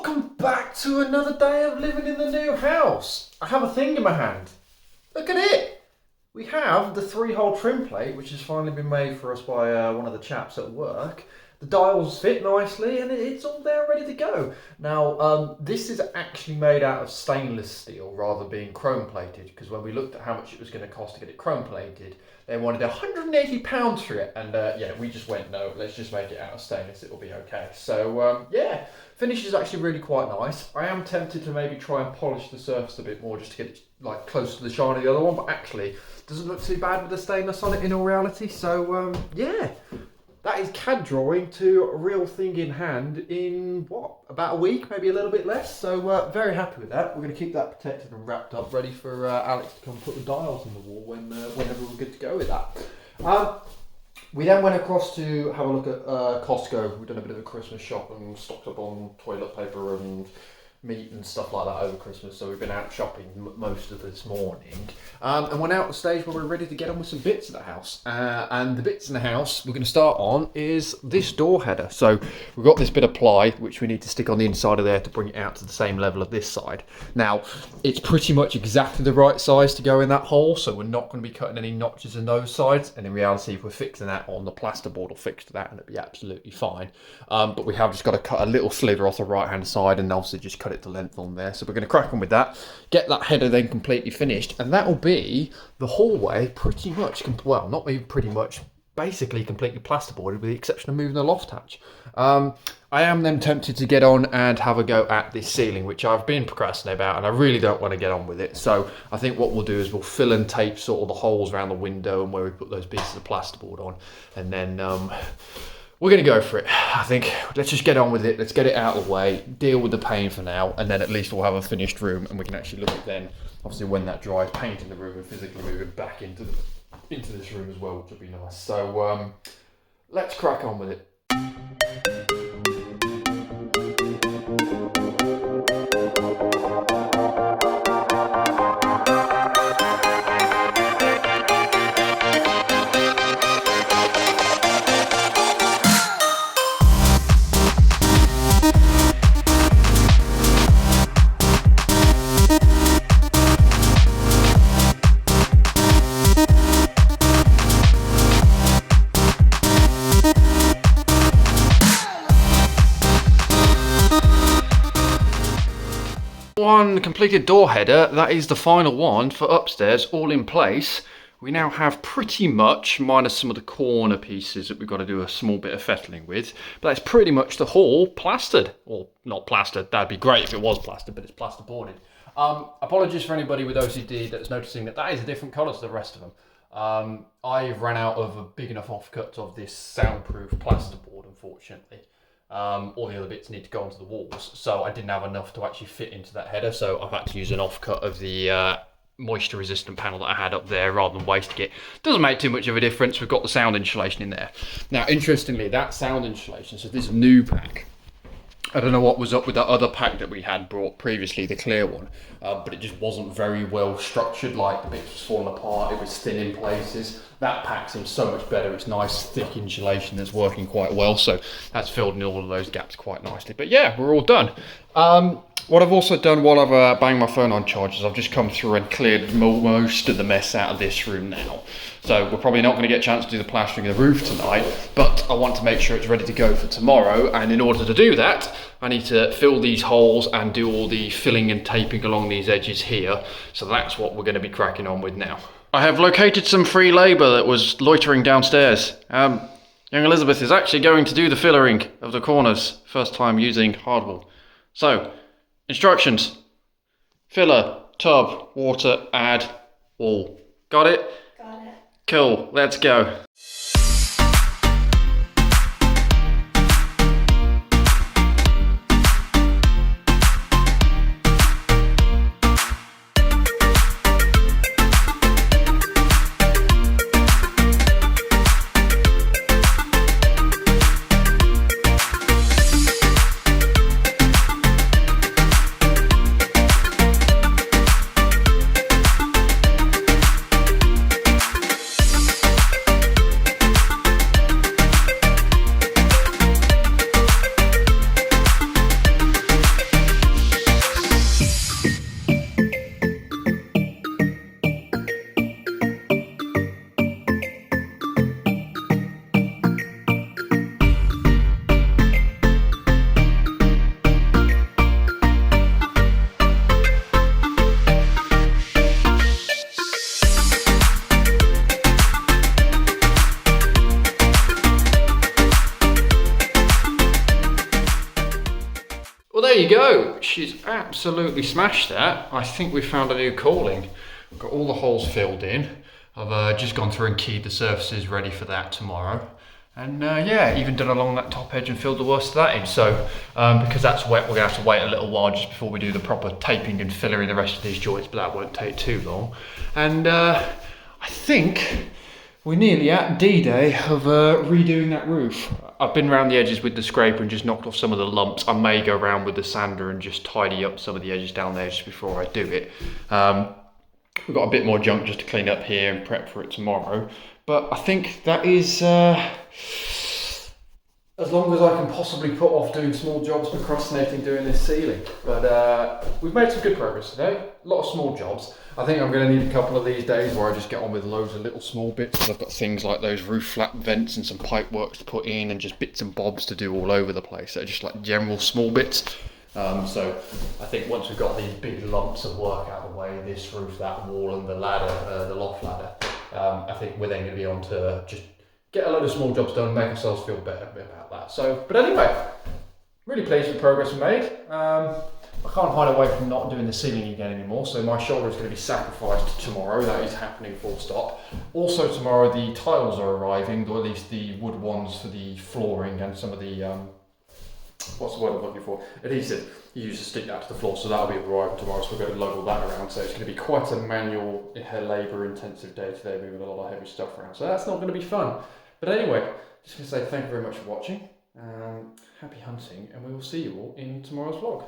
Welcome back to another day of living in the new house. I have a thing in my hand. Look at it. We have the 3-hole trim plate, which has finally been made for us by one of the chaps at work. The dials fit nicely and it's all there ready to go. Now, this is actually made out of stainless steel rather than being chrome plated, because when we looked at how much it was going to cost to get it chrome plated, they wanted £180 for it. And yeah, we just went, no, let's just make it out of stainless, it'll be okay. So yeah, finish is actually really quite nice. I am tempted to maybe try and polish the surface a bit more just to get it like close to the shine of the other one, but actually doesn't look too bad with the stainless on it in all reality. So yeah. That is CAD drawing to a real thing in hand in, what, about a week, maybe a little bit less. So very happy with that. We're going to keep that protected and wrapped up, ready for Alex to come put the dials on the wall whenever we're good to go with that. We then went across to have a look at Costco. We've done a bit of a Christmas shop and stocked up on toilet paper and meat and stuff like that over Christmas, so we've been out shopping most of this morning, and went out the stage where we're ready to get on with some bits of the house, and the bits in the house we're going to start on is this door header. So we've got this bit of ply which we need to stick on the inside of there to bring it out to the same level of this side. Now it's pretty much exactly the right size to go in that hole, so we're not going to be cutting any notches in those sides, and in reality if we're fixing that on, the plasterboard will fix to that and it'll be absolutely fine, but we have just got to cut a little slither off the right hand side and obviously just cut it to length on there. So we're going to crack on with that, get that header then completely finished, and that will be the hallway pretty much, well, not even pretty much, basically completely plasterboarded with the exception of moving the loft hatch. I am then tempted to get on and have a go at this ceiling, which I've been procrastinating about, and I really don't want to get on with it. So I think what we'll do is we'll fill and tape sort of the holes around the window and where we put those pieces of plasterboard on, and then we're going to go for it. I think let's just get on with it. Let's get it out of the way, deal with the pain for now, and then at least we'll have a finished room and we can actually look at then, obviously when that dries, painting the room and physically moving back into this room as well, which will be nice. So let's crack on with it. One completed door header, that is the final one for upstairs, all in place. We now have pretty much, minus some of the corner pieces that we've got to do a small bit of fettling with, but that's pretty much the hall plastered, or not plastered. That'd be great if it was plastered, but it's plasterboarded. Apologies for anybody with OCD that's noticing that is a different colour to the rest of them. I've ran out of a big enough offcut of this soundproof plasterboard, unfortunately. All the other bits need to go onto the walls, so I didn't have enough to actually fit into that header, so I've had to use an offcut of the moisture resistant panel that I had up there rather than wasting it. Doesn't make too much of a difference. We've got the sound insulation in there. Now interestingly, that sound insulation, so this new pack, I don't know what was up with that other pack that we had brought previously, the clear one, but it just wasn't very well structured, like the bits was falling apart, it was thin in places. That pack seems so much better. It's nice thick insulation that's working quite well, so that's filled in all of those gaps quite nicely. But yeah, we're all done. What I've also done while I've banged my phone on charge is I've just come through and cleared most of the mess out of this room now. So we're probably not going to get a chance to do the plastering of the roof tonight, but I want to make sure it's ready to go for tomorrow, and in order to do that I need to fill these holes and do all the filling and taping along these edges here. So that's what we're going to be cracking on with now. I have located some free labour that was loitering downstairs. Young Elizabeth is actually going to do the fillering of the corners, first time using hardwood. So, instructions: filler, tub, water, add, wall. Got it? Got it. Cool, let's go. Well, there you go. She's absolutely smashed that. I think we found a new calling. We've got all the holes filled in. I've just gone through and keyed the surfaces ready for that tomorrow. And yeah, even done along that top edge and filled the worst of that in. So because that's wet, we're gonna have to wait a little while just before we do the proper taping and fillering the rest of these joints, but that won't take too long. And I think we're nearly at D-Day of redoing that roof. I've been around the edges with the scraper and just knocked off some of the lumps. I may go around with the sander and just tidy up some of the edges down there just before I do it. We've got a bit more junk just to clean up here and prep for it tomorrow. But I think that is as long as I can possibly put off doing small jobs, procrastinating doing this ceiling. But we've made some good progress today. A lot of small jobs. I think I'm going to need a couple of these days where I just get on with loads of little small bits. I've got things like those roof flap vents and some pipe works to put in and just bits and bobs to do all over the place. They're just like general small bits. So I think once we've got these big lumps of work out of the way, this roof, that wall and the ladder, the loft ladder, I think we're then going to be on to just get a load of small jobs done and make ourselves feel better about that. So, but anyway, really pleased with the progress we made. I can't hide away from not doing the ceiling again anymore, so my shoulder is going to be sacrificed tomorrow. That is happening full stop. Also tomorrow the tiles are arriving, or at least the wood ones for the flooring and some of the, what's the word I'm looking for? Adhesive. You use to stick that to the floor, so that'll be arriving tomorrow, so we're going to load all that around. So it's going to be quite a manual, labour intensive day today, moving a lot of heavy stuff around. So that's not going to be fun. But anyway, just going to say thank you very much for watching. Happy hunting, and we will see you all in tomorrow's vlog.